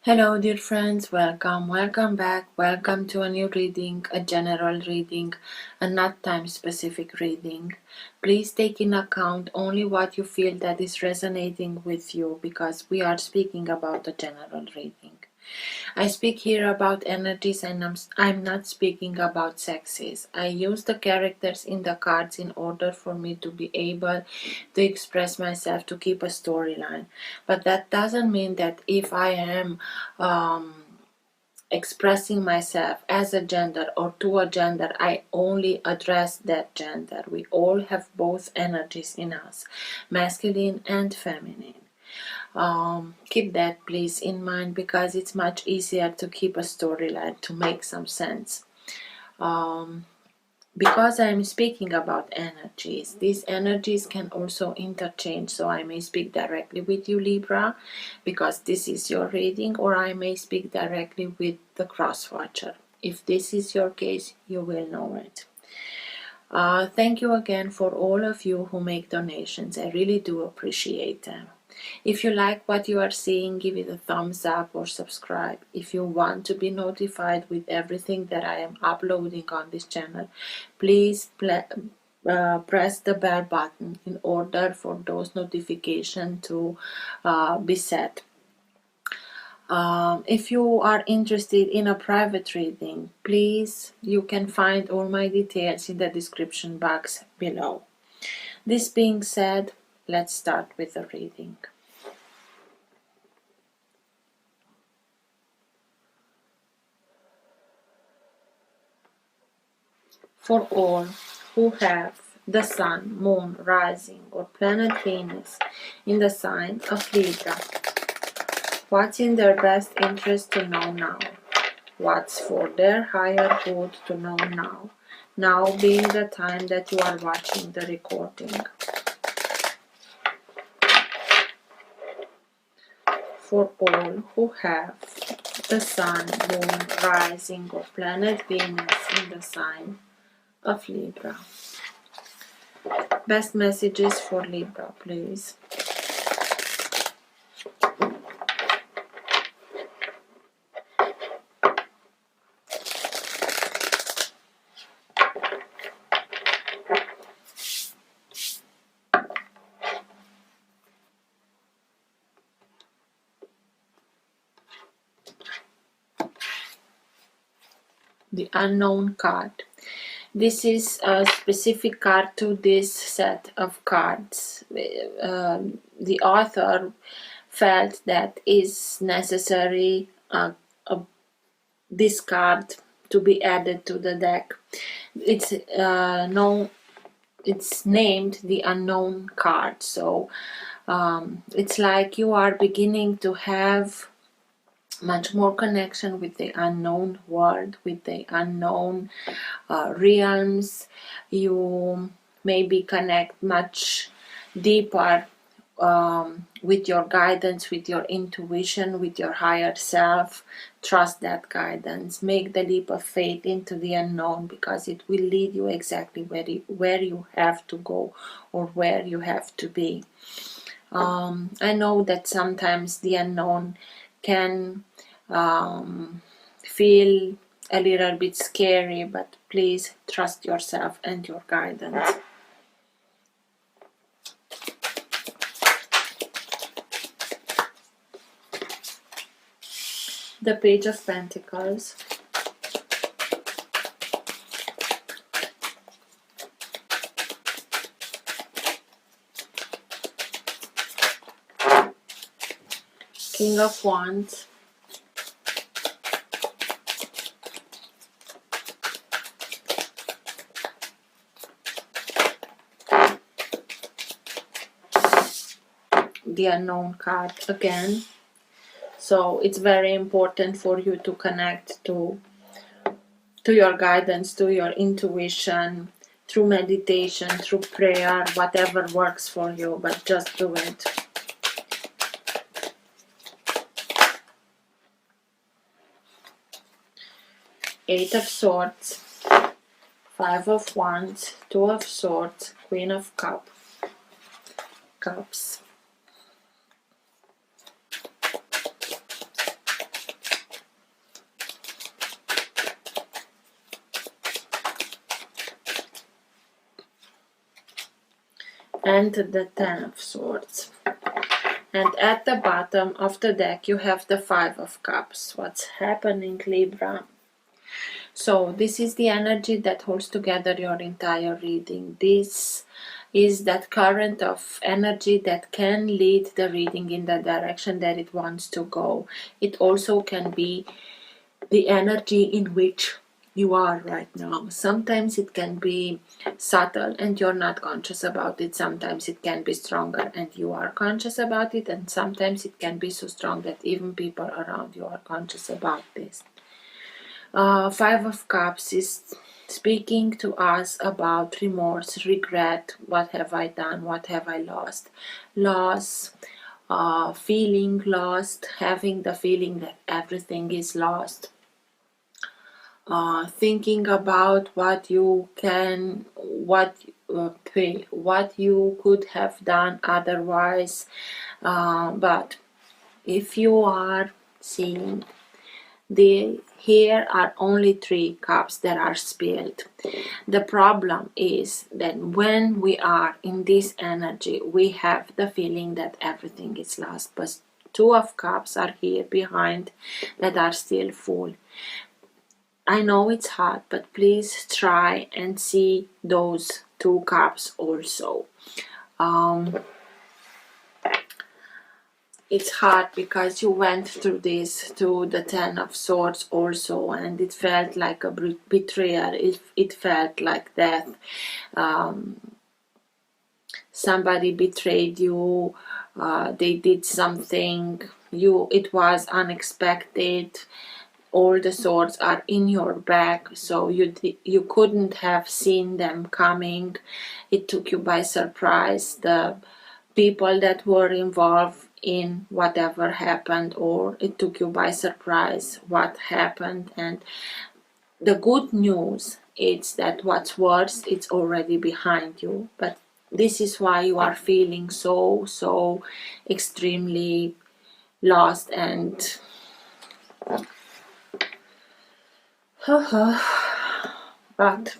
Hello dear friends, welcome back, welcome to a new reading, a general reading, a not time specific reading. Please take in account only what you feel that is resonating with you, because we are speaking about a general reading. I speak here about energies, and I'm not speaking about sexes. I use the characters in the cards in order for me to be able to express myself, to keep a storyline. But that doesn't mean that if I am expressing myself as a gender or to a gender, I only address that gender. We all have both energies in us, masculine and feminine. Keep that please in mind, because it's much easier to keep a storyline, to make some sense. Because I'm speaking about energies, these energies can also interchange. So I may speak directly with you, Libra, because this is your reading, or I may speak directly with the cross watcher. If this is your case, you will know it. Thank you again for all of you who make donations. I really do appreciate them. If you like what you are seeing, give it a thumbs up or subscribe. If you want to be notified with everything that I am uploading on this channel, please press the bell button in order for those notifications to be set. If you are interested in a private reading, please, you can find all my details in the description box below. This being said, let's start with the reading. For all who have the Sun, Moon, Rising, or planet Venus in the sign of Libra, what's in their best interest to know now? What's for their higher good to know now? Now being the time that you are watching the recording. For all who have the Sun, Moon, Rising, or planet Venus in the sign of Libra. Best messages for Libra, please. The Unknown card. This is a specific card to this set of cards. The author felt that is necessary this card to be added to the deck. It's named the Unknown card. So it's like you are beginning to have much more connection with the unknown world, with the unknown realms. You maybe connect much deeper with your guidance, with your intuition, with your higher self. Trust that guidance. Make the leap of faith into the unknown, because it will lead you exactly where you have to go, or where you have to be. I know that sometimes the unknown can feel a little bit scary, but please trust yourself and your guidance. The Page of Pentacles. King of Wands. The Unknown card again. So it's very important for you to connect to your guidance, to your intuition, through meditation, through prayer, whatever works for you, but just do it. Eight of Swords, Five of Wands, Two of Swords, Queen of Cups. and the Ten of Swords. And at the bottom of the deck you have the Five of Cups. What's happening, Libra? So this is the energy that holds together your entire reading. This is that current of energy that can lead the reading in the direction that it wants to go. It also can be the energy in which you are right now. Sometimes it can be subtle and you're not conscious about it. Sometimes it can be stronger and you are conscious about it. And sometimes it can be so strong that even people around you are conscious about this. Five of Cups is speaking to us about remorse, regret. What have I done? What have I lost? Loss, feeling lost, having the feeling that everything is lost. Thinking about what you can, what you could have done otherwise. But if you are seeing here are only 3 cups that are spilled. The problem is that when we are in this energy, we have the feeling that everything is lost. But 2 of cups are here behind that are still full. I know it's hard, but please try and see those 2 cups also. It's hard because you went through this to the Ten of Swords also, and it felt like a betrayal. It felt like death. Somebody betrayed you. They did something. It was unexpected. All the swords are in your back, so you couldn't have seen them coming. It took you by surprise. The people that were involved in whatever happened, or it took you by surprise what happened. And the good news is that what's worse, it's already behind you. But this is why you are feeling so extremely lost and but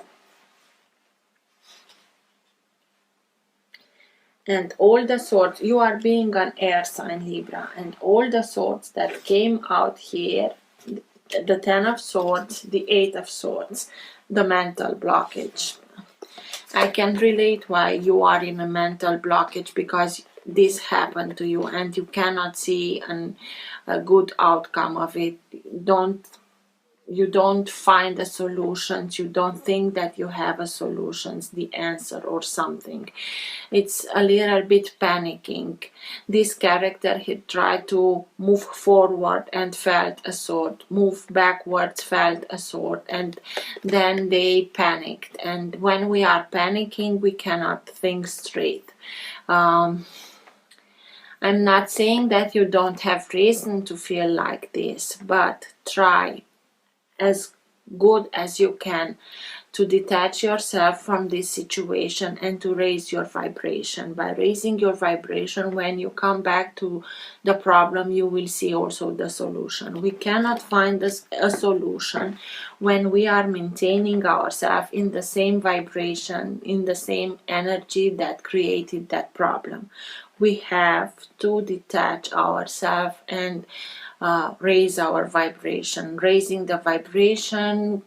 and all the swords, you are being an air sign, Libra, and all the swords that came out here, the Ten of Swords, the Eight of Swords, the mental blockage. I can relate why you are in a mental blockage, because this happened to you and you cannot see a good outcome of it. You don't find a solution. You don't think that you have a solution, the answer or something. It's a little bit panicking. This character, he tried to move forward and felt a sword, move backwards, felt a sword, and then they panicked. And when we are panicking, we cannot think straight. I'm not saying that you don't have reason to feel like this, but try as good as you can to detach yourself from this situation and to raise your vibration. By raising your vibration, when you come back to the problem, you will see also the solution. We cannot find a solution when we are maintaining ourselves in the same vibration, in the same energy that created that problem. We have to detach ourselves and raise our vibration. Raising the vibration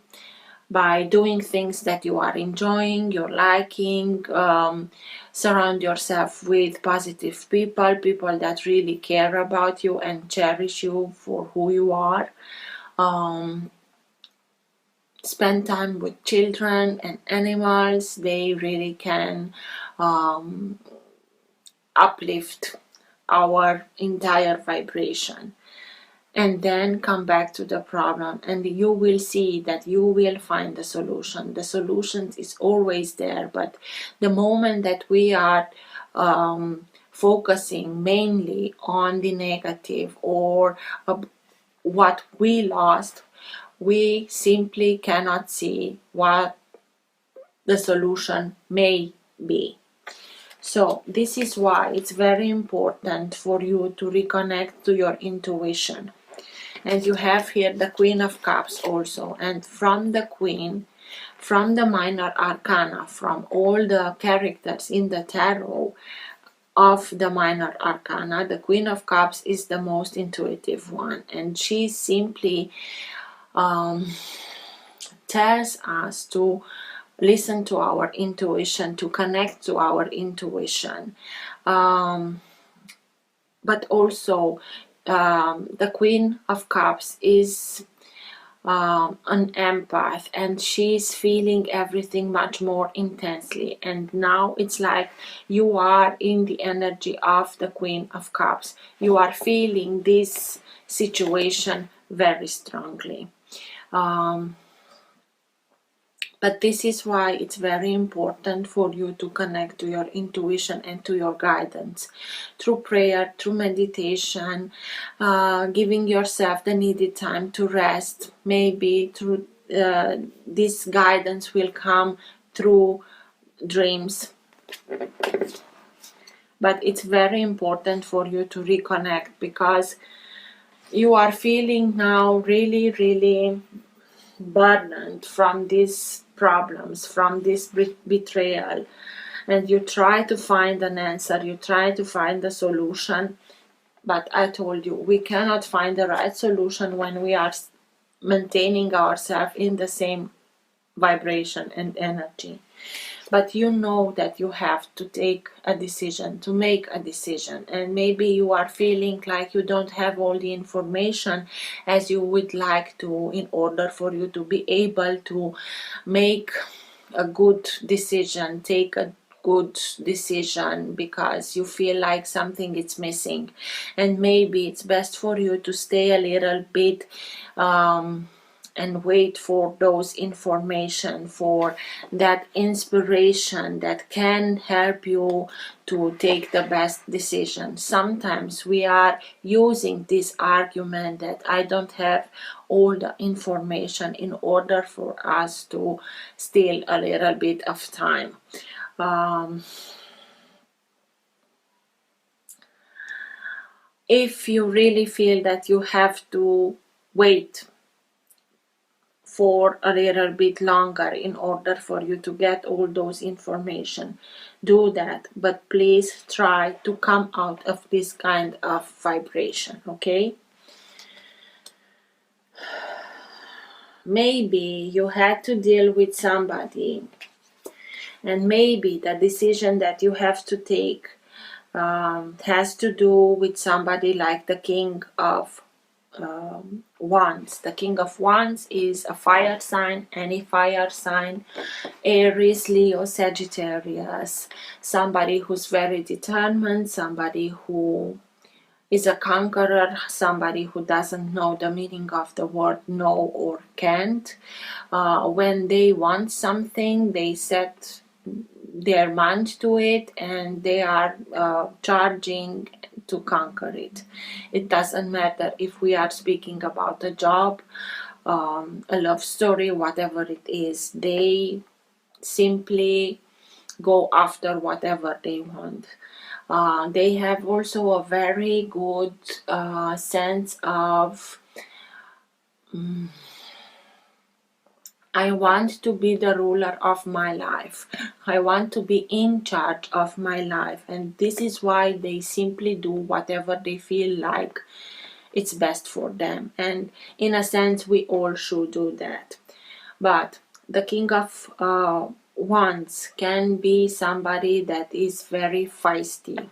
by doing things that you are enjoying, you're liking. Surround yourself with positive people that really care about you and cherish you for who you are. Spend time with children and animals. They really can uplift our entire vibration. And then come back to the problem, and you will see that you will find the solution. The solution is always there, but the moment that we are focusing mainly on the negative or what we lost, we simply cannot see what the solution may be. So this is why it's very important for you to reconnect to your intuition. And you have here the Queen of Cups also, and from the Queen, from the minor arcana, from all the characters in the tarot of the minor arcana, the Queen of Cups is the most intuitive one, and she simply tells us to listen to our intuition, to connect to our intuition. But also the Queen of Cups is an empath, and she's feeling everything much more intensely, and now it's like you are in the energy of the Queen of Cups. You are feeling this situation very strongly. But this is why it's very important for you to connect to your intuition and to your guidance through prayer, through meditation, giving yourself the needed time to rest. Maybe through this guidance will come through dreams. But it's very important for you to reconnect, because you are feeling now really, really burdened from these problems, from this betrayal, and you try to find an answer, you try to find a solution. But I told you, we cannot find the right solution when we are maintaining ourselves in the same vibration and energy. But you know that you have to take a decision, to make a decision, and maybe you are feeling like you don't have all the information as you would like to, in order for you to be able to make a good decision, take a good decision, because you feel like something is missing, and maybe it's best for you to stay a little bit and wait for those information, for that inspiration that can help you to take the best decision. Sometimes we are using this argument that I don't have all the information in order for us to steal a little bit of time. If you really feel that you have to wait for a little bit longer in order for you to get all those information, do that, but please try to come out of this kind of vibration, okay? Maybe you had to deal with somebody, and maybe the decision that you have to take has to do with somebody like the King of Wands. The King of Wands is a fire sign, any fire sign, Aries, Leo, Sagittarius, somebody who's very determined, somebody who is a conqueror, somebody who doesn't know the meaning of the word no or can't. When they want something, they set their mind to it, and they are charging to conquer it. It doesn't matter if we are speaking about a job, a love story, whatever it is. They simply go after whatever they want. They have also a very good sense of I want to be the ruler of my life. I want to be in charge of my life. And this is why they simply do whatever they feel like it's best for them. And in a sense, we all should do that. But the King of Wands can be somebody that is very feisty.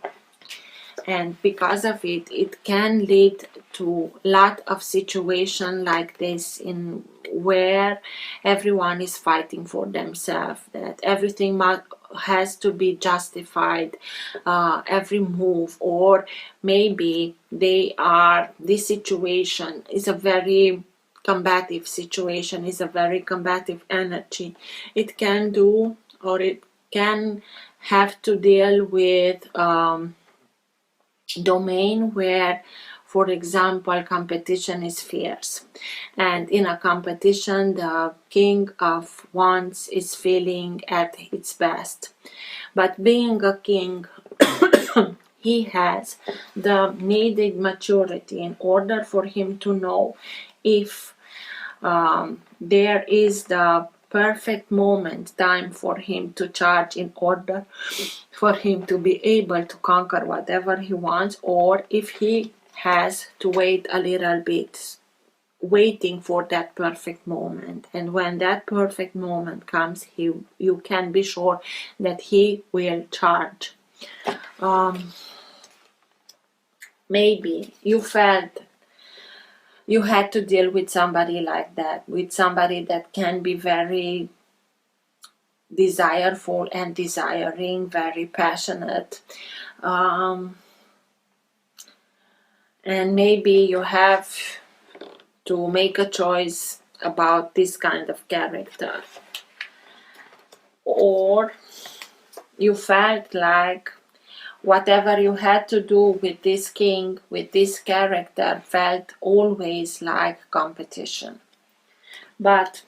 And because of it, it can lead to a lot of situations like this, in where everyone is fighting for themselves, that everything has to be justified, every move, or maybe this situation is a very combative situation, is a very combative energy. It can do, or it can have to deal with domain where, for example, competition is fierce, and in a competition the King of Wands is feeling at its best. But being a king, he has the needed maturity in order for him to know if there is the perfect moment, time for him to charge in order for him to be able to conquer whatever he wants, or if he has to wait a little bit, waiting for that perfect moment. And when that perfect moment comes, you can be sure that he will charge. Maybe you felt you had to deal with somebody like that, with somebody that can be very desireful and desiring, very passionate. And maybe you have to make a choice about this kind of character. Or you felt like whatever you had to do with this king, with this character, felt always like competition. But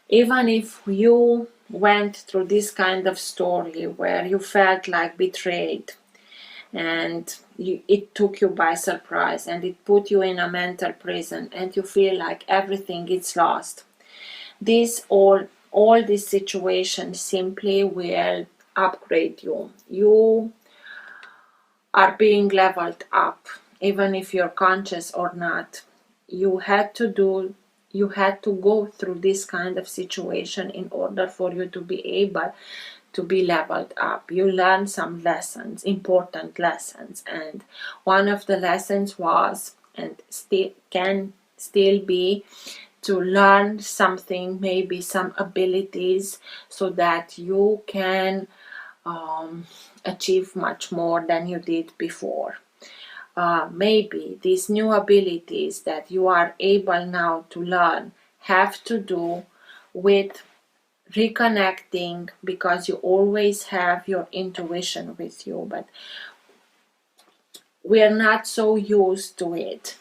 even if you went through this kind of story where you felt like betrayed, and it took you by surprise, and it put you in a mental prison, and you feel like everything is lost, all these situations simply will upgrade you. You are being leveled up, even if you're conscious or not. You had to go through this kind of situation in order for you to be able to be leveled up. You learn some lessons, important lessons, and one of the lessons was, and can still be, to learn something, maybe some abilities, so that you can achieve much more than you did before. Maybe these new abilities that you are able now to learn have to do with reconnecting, because you always have your intuition with you, but we are not so used to it.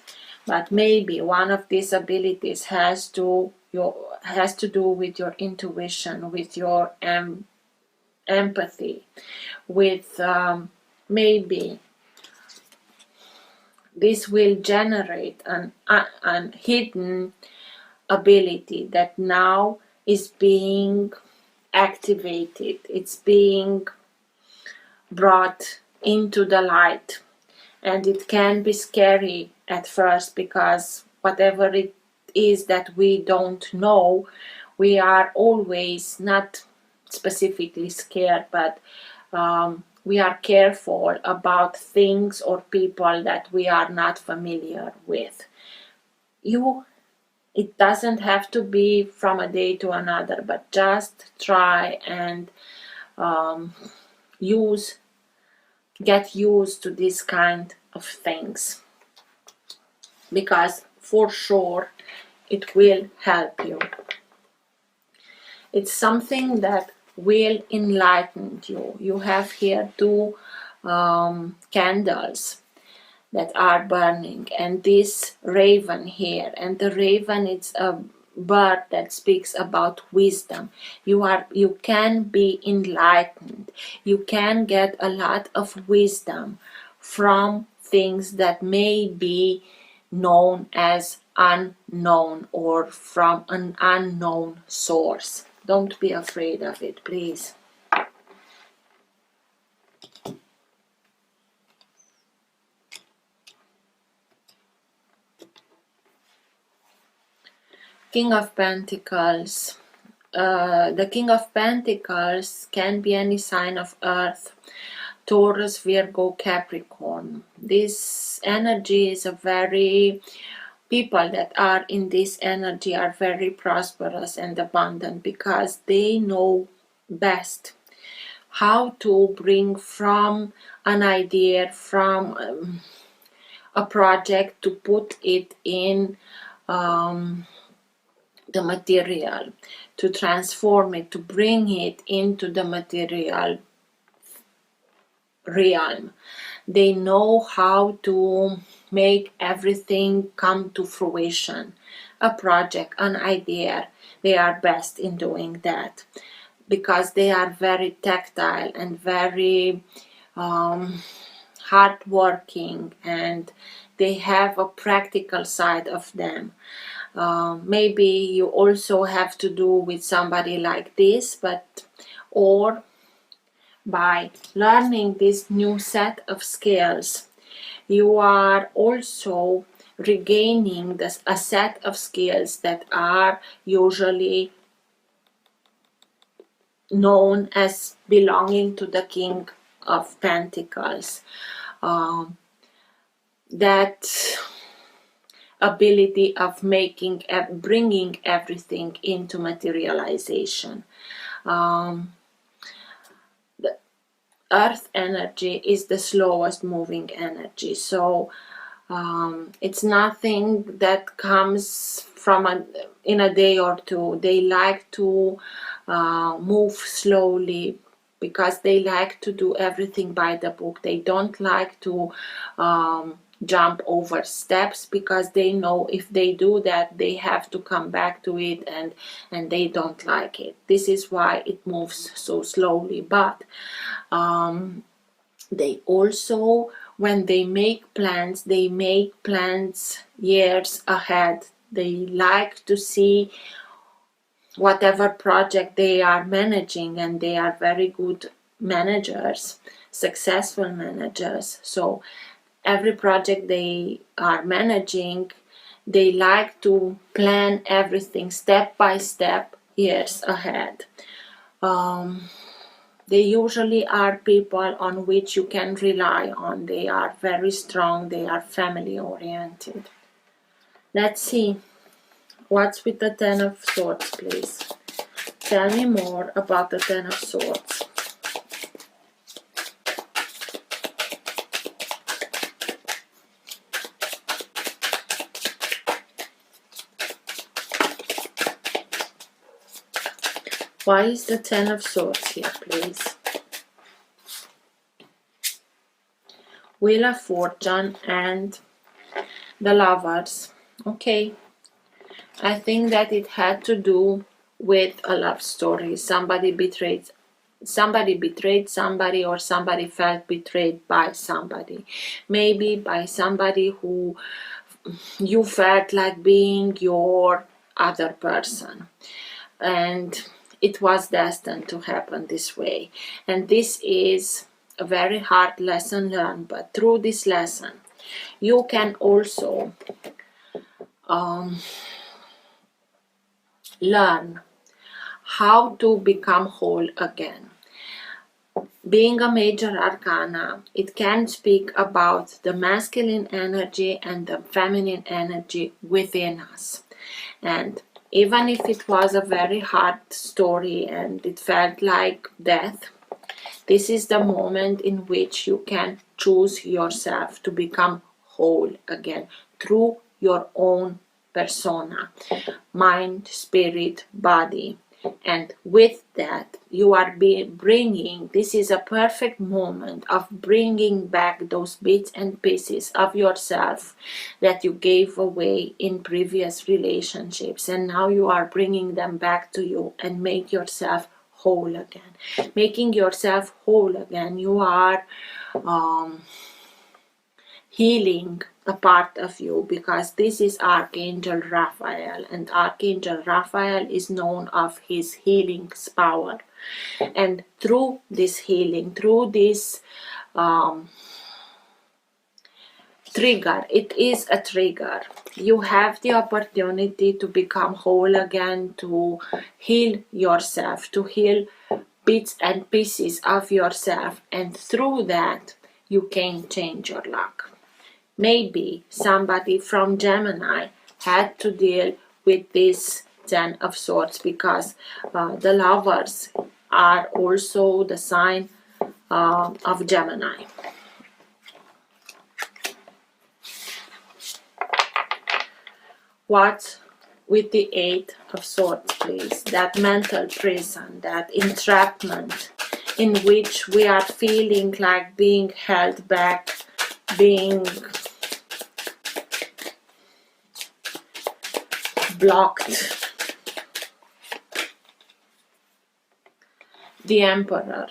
But maybe one of these abilities has to do with your intuition, with your empathy, with maybe this will generate an hidden ability that now is being activated. It's being brought into the light, and it can be scary at first, because whatever it is that we don't know, we are always not specifically scared, but we are careful about things or people that we are not familiar with. It doesn't have to be from a day to another, but just try and get used to this kind of things, because for sure it will help you. It's something that will enlighten you. You have here two candles that are burning, and this raven here, and the raven, it's a bird that speaks about wisdom. You can be enlightened. You can get a lot of wisdom from things that may be known as unknown, or from an unknown source. Don't be afraid of it, please. King of Pentacles. The King of Pentacles can be any sign of earth: Taurus, Virgo, Capricorn. This energy is people that are in this energy are very prosperous and abundant, because they know best how to bring from an idea, from a project, to put it in the material, to transform it, to bring it into the material realm. They know how to make everything come to fruition. A project, an idea, they are best in doing that, because they are very tactile and very hardworking, and they have a practical side of them. Maybe you also have to do with somebody like this, or by learning this new set of skills, you are also regaining a set of skills that are usually known as belonging to the King of Pentacles. That ability of bringing everything into materialization. The earth energy is the slowest moving energy, so it's nothing that comes in a day or two. They like to move slowly because they like to do everything by the book. They don't like to jump over steps because they know if they do that they have to come back to it, and they don't like it. This is why it moves so slowly. But they also, when they make plans years ahead. They like to see whatever project they are managing, and they are very good managers, successful managers. So every project they are managing, they like to plan everything step by step, years ahead. They usually are people on which you can rely on. They are very strong. They are family oriented. Let's see. What's with the Ten of Swords, please? Tell me more about the Ten of Swords. Why is the Ten of Swords here, please? Wheel of Fortune and the Lovers. Okay. I think that it had to do with a love story. Somebody betrayed somebody, or somebody felt betrayed by somebody. Maybe by somebody who you felt like being your other person. And it was destined to happen this way. And this is a very hard lesson learned. But through this lesson, you can also learn how to become whole again. Being a major arcana, it can speak about the masculine energy and the feminine energy within us. And even if it was a very hard story and it felt like death, this is the moment in which you can choose yourself to become whole again through your own persona, mind, spirit, body. And with that, you are bringing, this is a perfect moment of bringing back those bits and pieces of yourself that you gave away in previous relationships. And now you are bringing them back to you and make yourself whole again. Making yourself whole again, you are healing a part of you, because this is Archangel Raphael, and Archangel Raphael is known of his healing power. And through this healing, through this trigger, it is a trigger, you have the opportunity to become whole again, to heal yourself, to heal bits and pieces of yourself, and through that you can change your luck. Maybe somebody from Gemini had to deal with this Ten of Swords, because the Lovers are also the sign of Gemini. What with the Eight of Swords, please? That mental prison, that entrapment in which we are feeling like being held back, being blocked. The Emperor,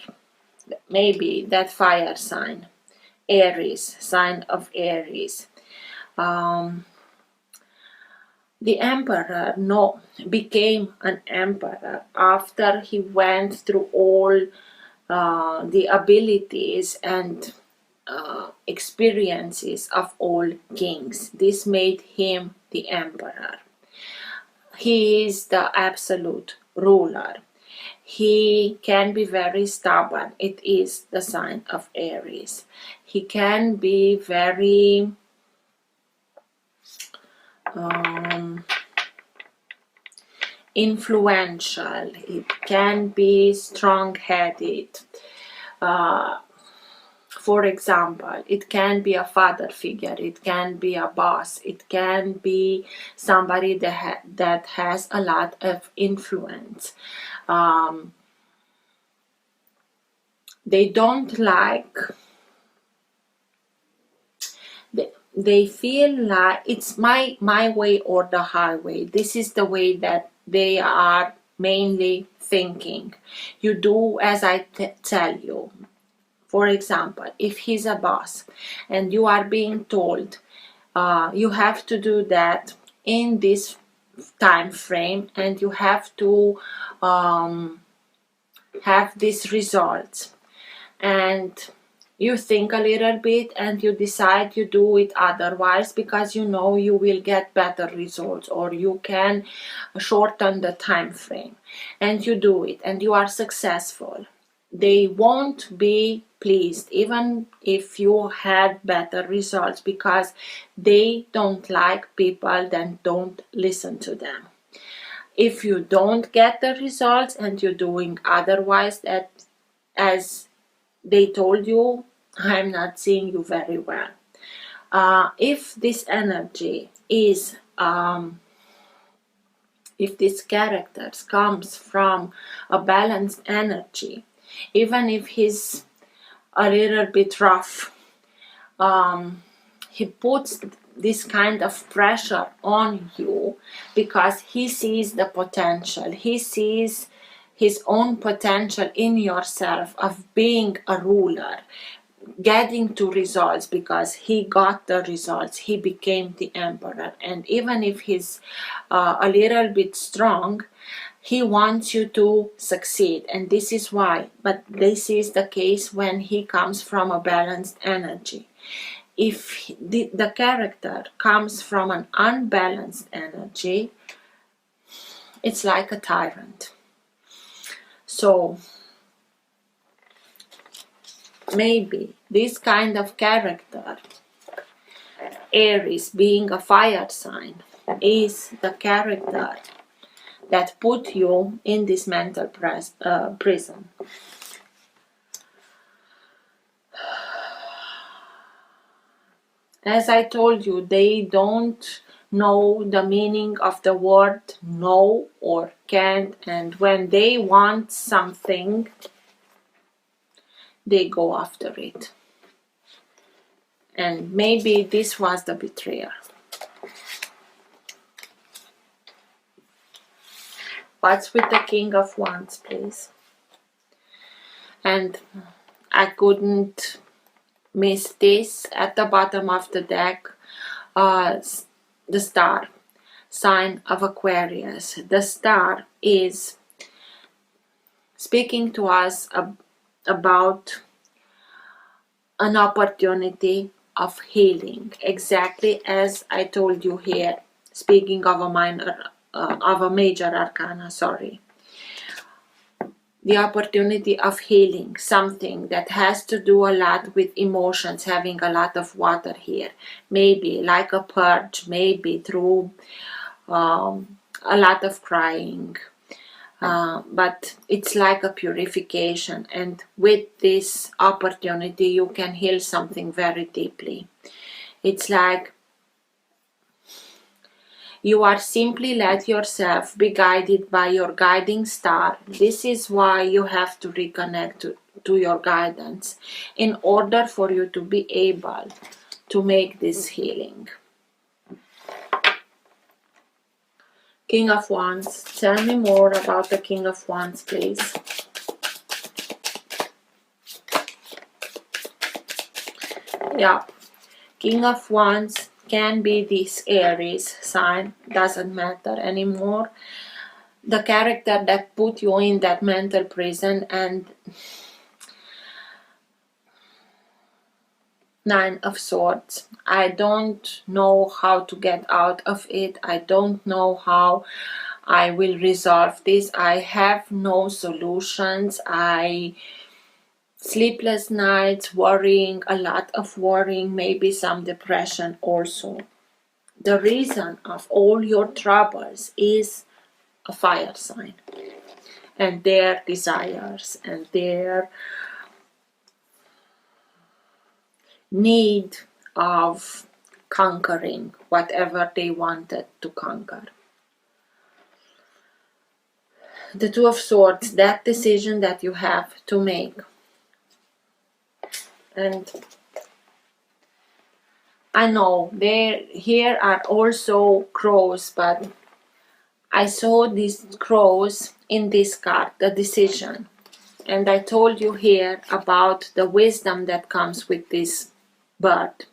maybe that fire sign, Aries, sign of Aries. The emperor became an emperor after he went through all the abilities and experiences of all kings. This made him the emperor. He is the absolute ruler. He can be very stubborn. It is the sign of Aries. He can be very influential. It can be strong-headed. For example, it can be a father figure, it can be a boss, it can be somebody that has a lot of influence. They don't like, they feel like it's my way or the highway. This is the way that they are mainly thinking. You do as I tell you. For example, if he's a boss and you are being told you have to do that in this time frame and you have to have these results, and you think a little bit and you decide you do it otherwise because you know you will get better results or you can shorten the time frame, and you do it and you are successful, they won't be pleased even if you had better results, because they don't like people that don't listen to them. If you don't get the results and you're doing otherwise that as they told you, I'm not seeing you very well. If this energy is if this character comes from a balanced energy, even if he's a little bit rough, he puts this kind of pressure on you because he sees the potential. He sees his own potential in yourself of being a ruler, getting to results, because he got the results. He became the emperor. And even if he's a little bit strong, he wants you to succeed, and this is why. But this is the case when he comes from a balanced energy. If the character comes from an unbalanced energy, it's like a tyrant. So maybe this kind of character, Aries being a fire sign, is the character that put you in this mental prison. As I told you, they don't know the meaning of the word no or can't, and when they want something, they go after it. And maybe this was the betrayer. What's with the King of Wands, please? And I couldn't miss this at the bottom of the deck, the star, sign of Aquarius. The star is speaking to us about an opportunity of healing, exactly as I told you here, speaking of a major arcana, sorry. The opportunity of healing, something that has to do a lot with emotions, having a lot of water here, maybe like a purge, maybe through a lot of crying, but it's like a purification, and with this opportunity you can heal something very deeply. It's like you are simply let yourself be guided by your guiding star. This is why you have to reconnect to your guidance in order for you to be able to make this healing. King of Wands, tell me more about the King of Wands, please. Yeah, King of Wands can be this Aries sign, doesn't matter anymore. The character that put you in that mental prison, and Nine of Swords. I don't know how to get out of it. I don't know how I will resolve this. I have no solutions. Sleepless nights, worrying, a lot of worrying, maybe some depression also. The reason of all your troubles is a fire sign and their desires and their need of conquering whatever they wanted to conquer. The Two of Swords, that decision that you have to make. And I know here are also crows, but I saw these crows in this card, the decision. And I told you here about the wisdom that comes with this bird.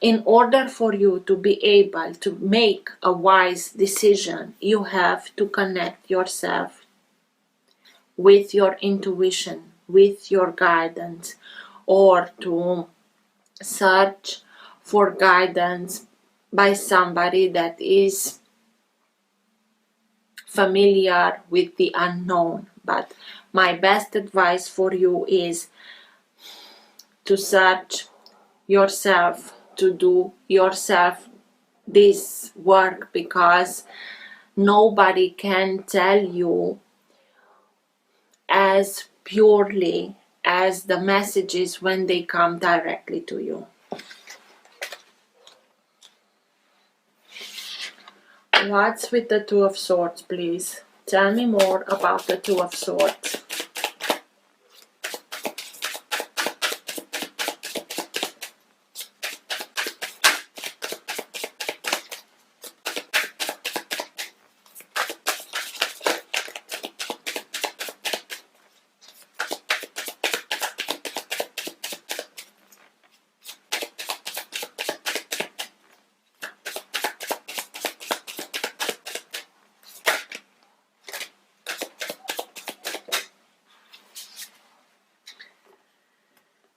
In order for you to be able to make a wise decision, you have to connect yourself with your intuition, with your guidance, or to search for guidance by somebody that is familiar with the unknown. But my best advice for you is to search yourself, to do yourself this work, because nobody can tell you as purely as the messages when they come directly to you. What's with the Two of Swords, please? Tell me more about the Two of Swords.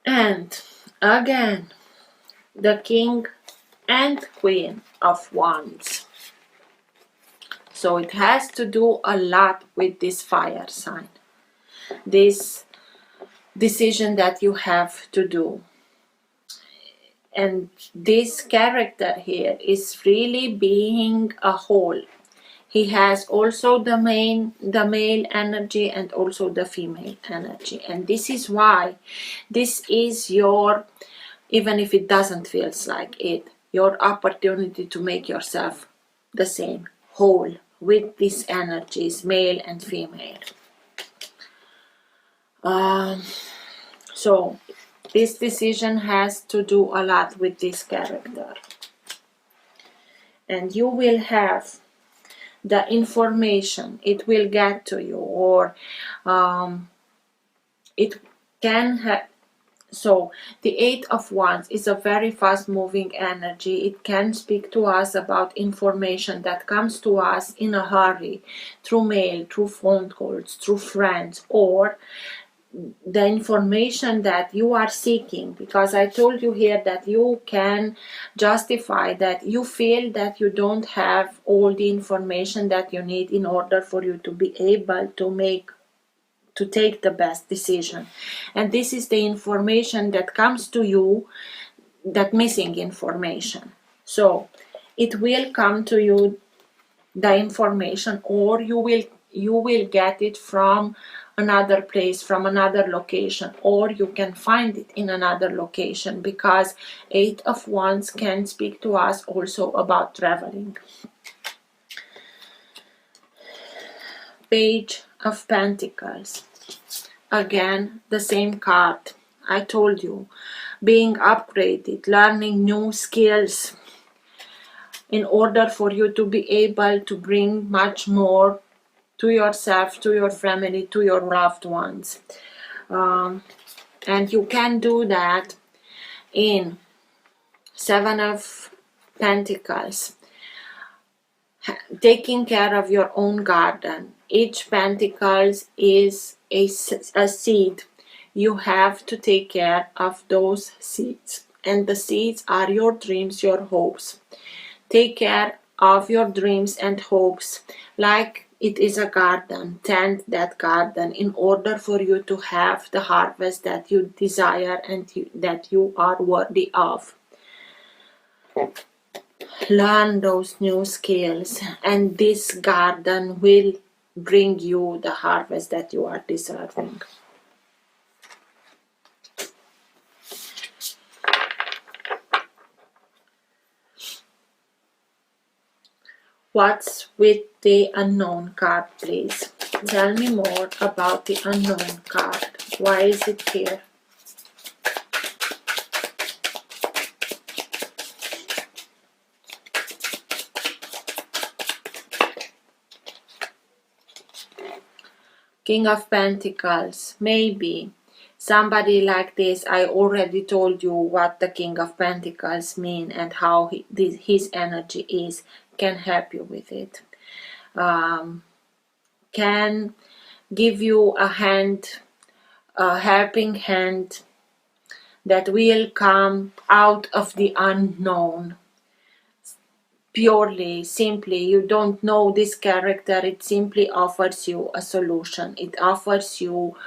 And again, the King and Queen of Wands. So it has to do a lot with this fire sign, this decision that you have to do. And this character here is really being a whole. He has also the male energy and also the female energy. And this is why this is your, even if it doesn't feel like it, your opportunity to make yourself the same, whole, with these energies, male and female. So this decision has to do a lot with this character. And you will have the information, it will get to you, or it can have. So the Eight of Wands is a very fast moving energy. It can speak to us about information that comes to us in a hurry, through mail, through phone calls, through friends, or the information that you are seeking, because I told you here that you can justify that you feel that you don't have all the information that you need in order for you to be able to take the best decision. And this is the information that comes to you, that missing information. So it will come to you, the information, or you will get it from another place, from another location, or you can find it in another location, because Eight of Wands can speak to us also about traveling. Page of Pentacles. Again, the same card. I told you, being upgraded, learning new skills in order for you to be able to bring much more to yourself, to your family, to your loved ones. And you can do that in Seven of Pentacles. Taking care of your own garden. Each pentacle is a seed. You have to take care of those seeds. And the seeds are your dreams, your hopes. Take care of your dreams and hopes like it is a garden. Tend that garden in order for you to have the harvest that you desire and that you are worthy of. Learn those new skills, and this garden will bring you the harvest that you are deserving. What's with the unknown card, please? Tell me more about the unknown card. Why is it here? King of Pentacles. Maybe somebody like this, I already told you what the King of Pentacles mean and how his energy is, can help you with it. Can give you a hand, a helping hand that will come out of the unknown. Purely, simply, you don't know this character, it simply offers you a solution. It offers you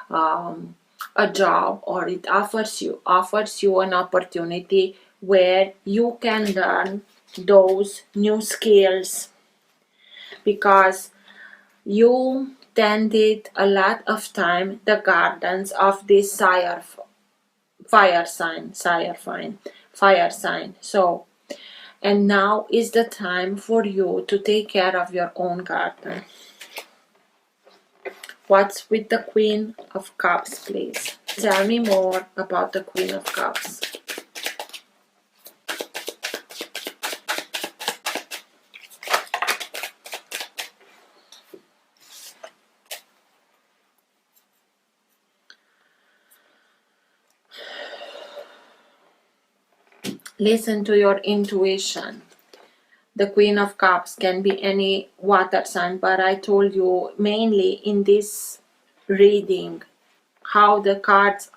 a job, or it offers you an opportunity where you can learn those new skills, because you tended a lot of time the gardens of this fire sign. So, and now is the time for you to take care of your own garden. What's with the Queen of Cups, please? Tell me more about the Queen of Cups. Listen to your intuition. The Queen of Cups can be any water sign, but I told you mainly in this reading how the cards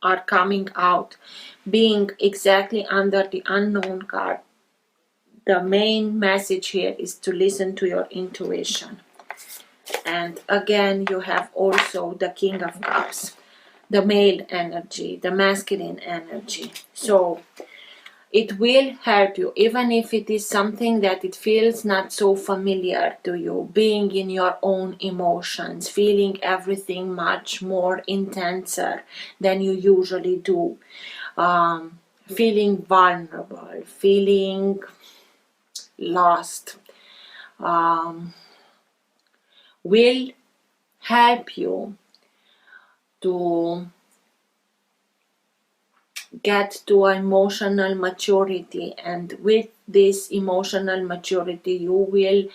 are coming out, being exactly under the unknown card. The main message here is to listen to your intuition. And again, you have also the King of Cups, the male energy, the masculine energy. So it will help you, even if it is something that it feels not so familiar to you, being in your own emotions, feeling everything much more intenser than you usually do, feeling vulnerable, feeling lost, will help you to get to emotional maturity. And with this emotional maturity, you will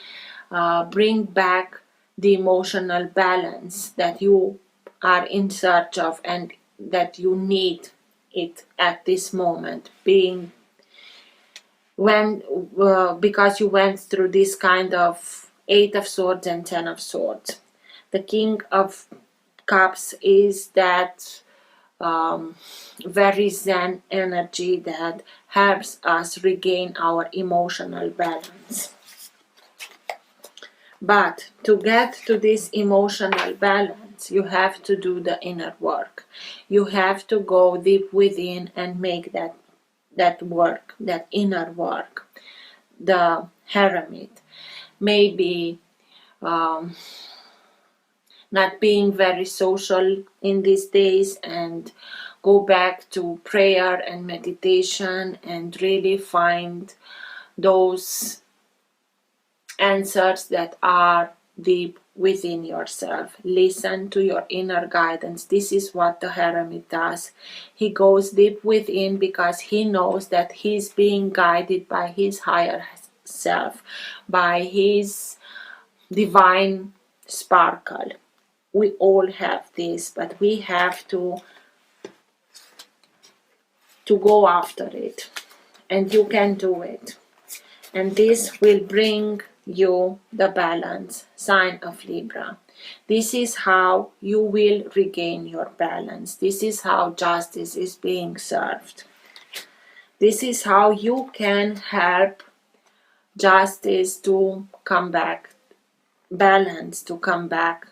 bring back the emotional balance that you are in search of and that you need it at this moment, being when because you went through this kind of 8 of Swords and 10 of Swords. The King of Cups is that very zen energy that helps us regain our emotional balance. But to get to this emotional balance, you have to do the inner work. You have to go deep within and make that work, that inner work. The hermit, maybe not being very social in these days, and go back to prayer and meditation and really find those answers that are deep within yourself. Listen to your inner guidance. This is what the hermit does. He goes deep within because he knows that he's being guided by his higher self, by his divine sparkle. We all have this, but we have to go after it. and you can do it. And this will bring you the balance, sign of Libra. This is how you will regain your balance. This is how justice is being served. This is how you can help justice to come back, balance to come back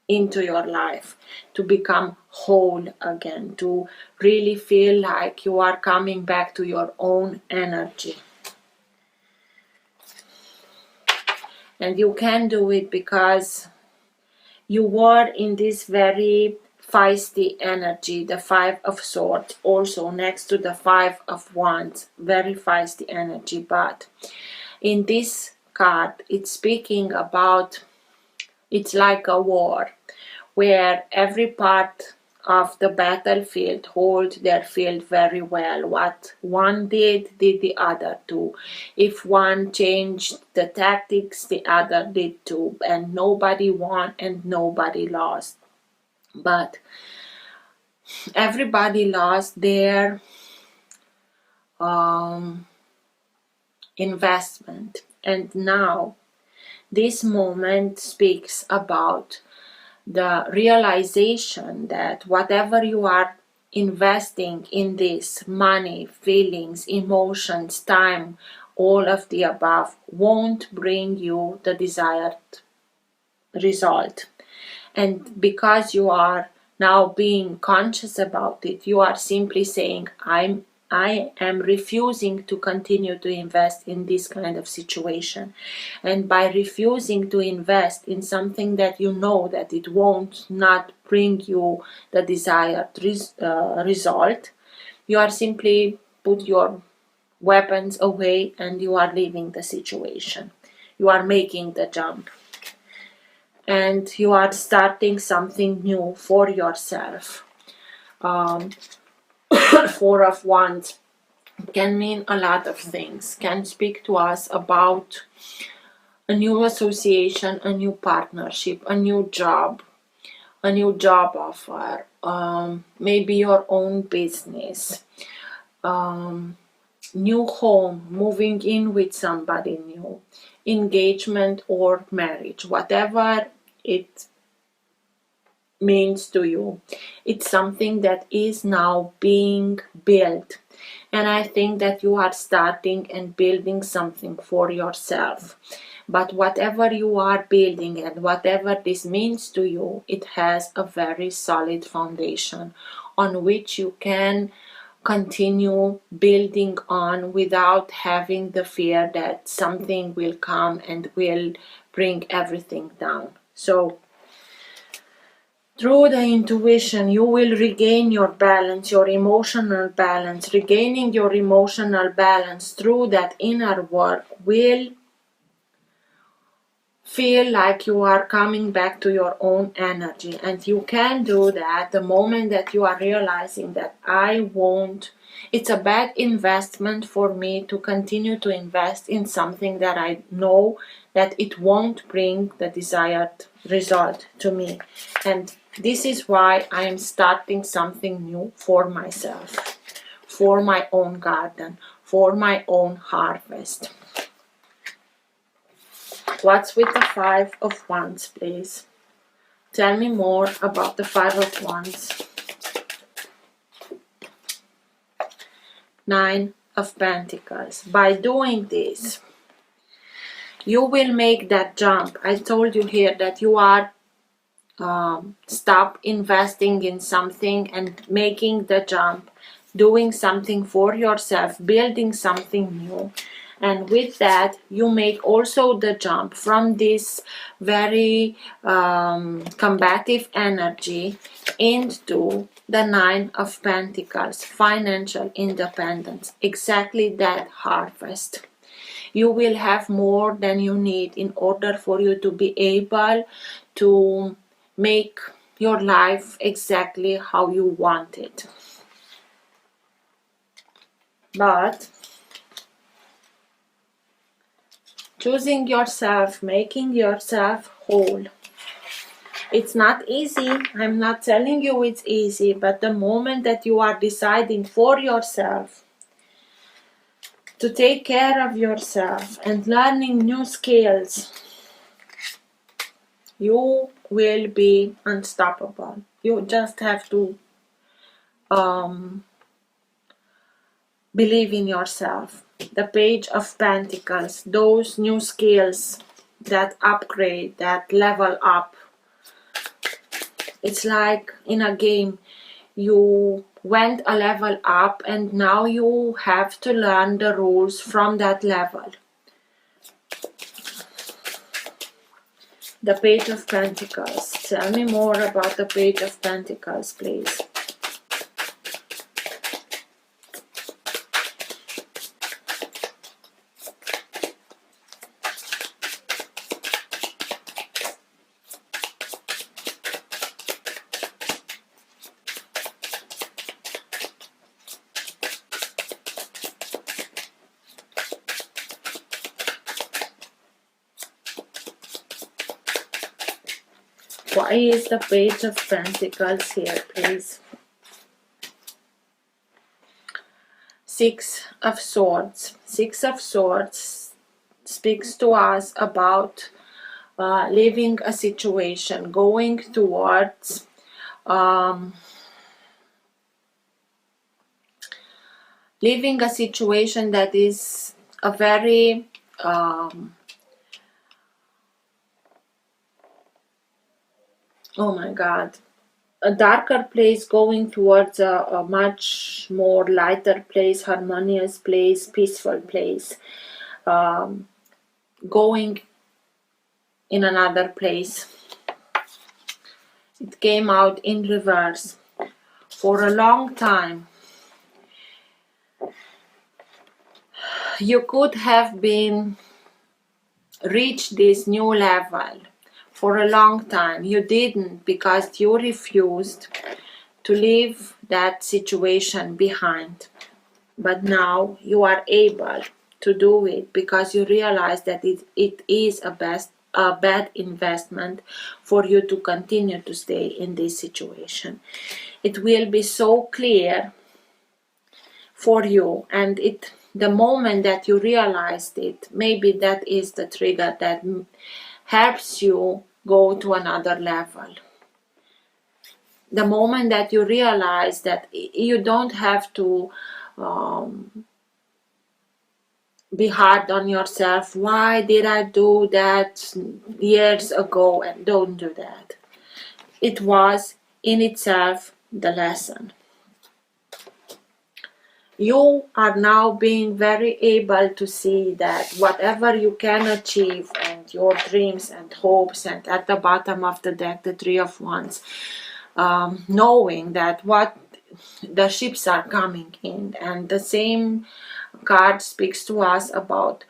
into your life, to become whole again, to really feel like you are coming back to your own energy. And you can do it because you were in this very feisty energy, the Five of Swords, also next to the Five of Wands, very feisty energy. But in this card, it's speaking about, it's like a war where every part of the battlefield hold their field very well. What one did the other too. If one changed the tactics, the other did too. And nobody won and nobody lost. But everybody lost their investment. And now this moment speaks about the realization that whatever you are investing in this, money, feelings, emotions, time, all of the above, won't bring you the desired result. And because you are now being conscious about it, you are simply saying, I am refusing to continue to invest in this kind of situation. And by refusing to invest in something that you know that it won't not bring you the desired result, you are simply put your weapons away and you are leaving the situation. You are making the jump. And you are starting something new for yourself. Four of Wands can mean a lot of things, can speak to us about a new association, a new partnership, a new job offer, maybe your own business, new home, moving in with somebody new, engagement or marriage, whatever it means to you. It's something that is now being built. And I think that you are starting and building something for yourself. But whatever you are building and whatever this means to you, it has a very solid foundation on which you can continue building on without having the fear that something will come and will bring everything down. So through the intuition, you will regain your balance, your emotional balance. Regaining your emotional balance through that inner work will feel like you are coming back to your own energy. And you can do that the moment that you are realizing that it's a bad investment for me to continue to invest in something that I know that it won't bring the desired result to me. And this is why I am starting something new for myself, for my own garden, for my own harvest. What's with the Five of Wands, please? Tell me more about the Five of Wands. Nine of Pentacles. By doing this, you will make that jump. I told you here that you are stop investing in something and making the jump, doing something for yourself, building something new. And with that, you make also the jump from this very combative energy into the Nine of Pentacles, financial independence, exactly that harvest. You will have more than you need in order for you to be able to make your life exactly how you want it. But choosing yourself, making yourself whole, it's not easy. I'm not telling you it's easy, but the moment that you are deciding for yourself to take care of yourself and learning new skills, you will be unstoppable. You just have to believe in yourself. The Page of Pentacles, those new skills, that upgrade, that level up. It's like in a game, you went a level up and now you have to learn the rules from that level. The Page of Pentacles. Tell me more about the Page of Pentacles, please. Why is the Page of Pentacles here, please? Six of Swords. Six of Swords speaks to us about leaving a situation, going towards leaving a situation that is a very oh my god, a darker place, going towards a much more lighter place, harmonious place, peaceful place, going in another place. It came out in reverse. For a long time, you could have been reached this new level. For a long time you didn't, because you refused to leave that situation behind. But now you are able to do it, because you realize that it is a bad investment for you to continue to stay in this situation. It will be so clear for you, and the moment that you realized it, maybe that is the trigger that helps you go to another level. The moment that you realize that you don't have to be hard on yourself. Why did I do that years ago? And don't do that. It was in itself the lesson. You are now being very able to see that whatever you can achieve, and your dreams and hopes, and at the bottom of the deck, the Three of Wands, knowing that what the ships are coming in, and the same card speaks to us about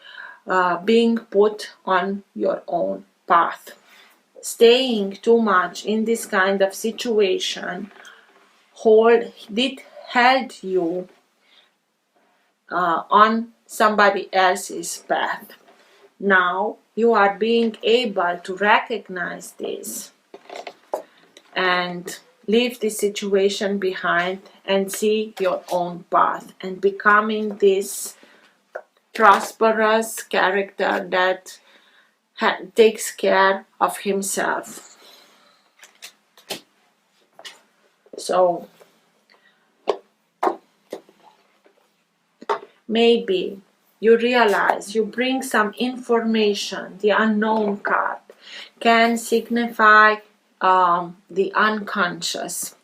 being put on your own path. Staying too much in this kind of situation held you on somebody else's path. Now you are being able to recognize this and leave this situation behind and see your own path, and becoming this prosperous character that takes care of himself. So maybe you realize you bring some information. The Unknown card can signify the unconscious.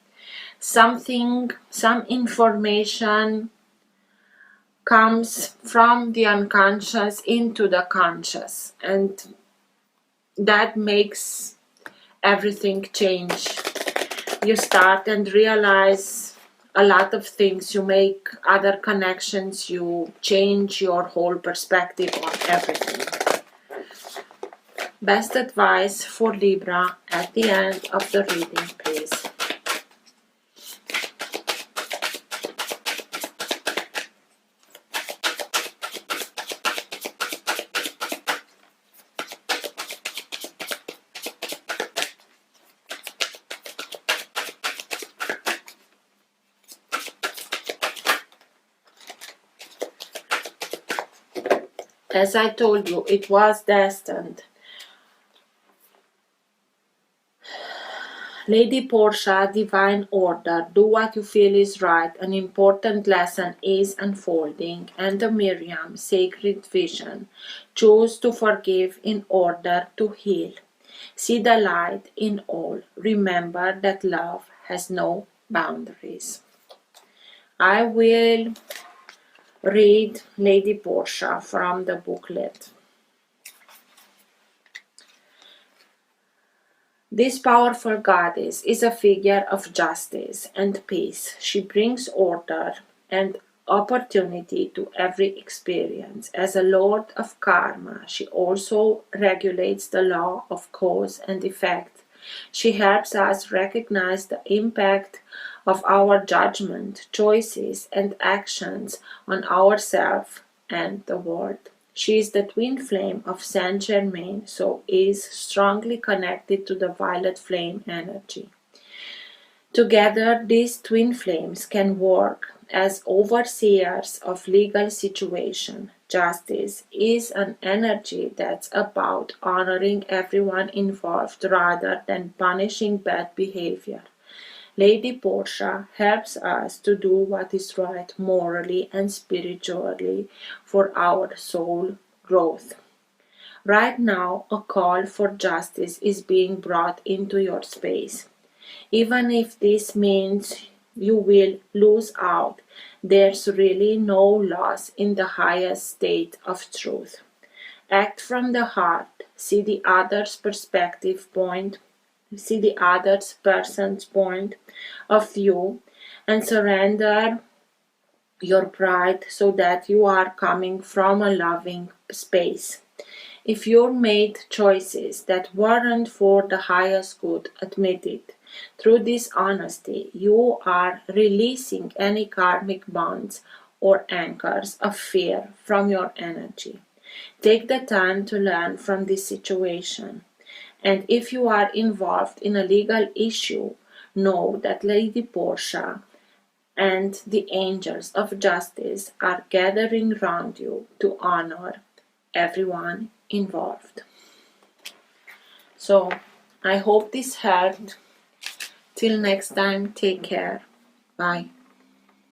Some information comes from the unconscious into the conscious, and that makes everything change. You start and realize a lot of things, you make other connections, you change your whole perspective on everything. Best advice for Libra at the end of the reading, please. As I told you, it was destined. Lady Portia, divine order, do what you feel is right. An important lesson is unfolding. And the Miriam, sacred vision, choose to forgive in order to heal. See the light in all. Remember that love has no boundaries. I will read Lady Portia from the booklet. This powerful goddess is a figure of justice and peace. She brings order and opportunity to every experience. As a lord of karma, she also regulates the law of cause and effect. She helps us recognize the impact of our judgment, choices, and actions on ourselves and the world. She is the twin flame of Saint Germain, so is strongly connected to the violet flame energy. Together, these twin flames can work as overseers of legal situation. Justice is an energy that's about honoring everyone involved rather than punishing bad behavior. Lady Portia helps us to do what is right morally and spiritually for our soul growth. Right now, a call for justice is being brought into your space. Even if this means you will lose out, there's really no loss in the highest state of truth. Act from the heart, see the other's perspective point, see the other person's point of view, and surrender your pride so that you are coming from a loving space. If you made choices that weren't for the highest good, admit it. Through this honesty, you are releasing any karmic bonds or anchors of fear from your energy. Take the time to learn from this situation. And if you are involved in a legal issue, know that Lady Portia and the angels of justice are gathering round you to honor everyone involved. So, I hope this helped. Till next time, take care. Bye.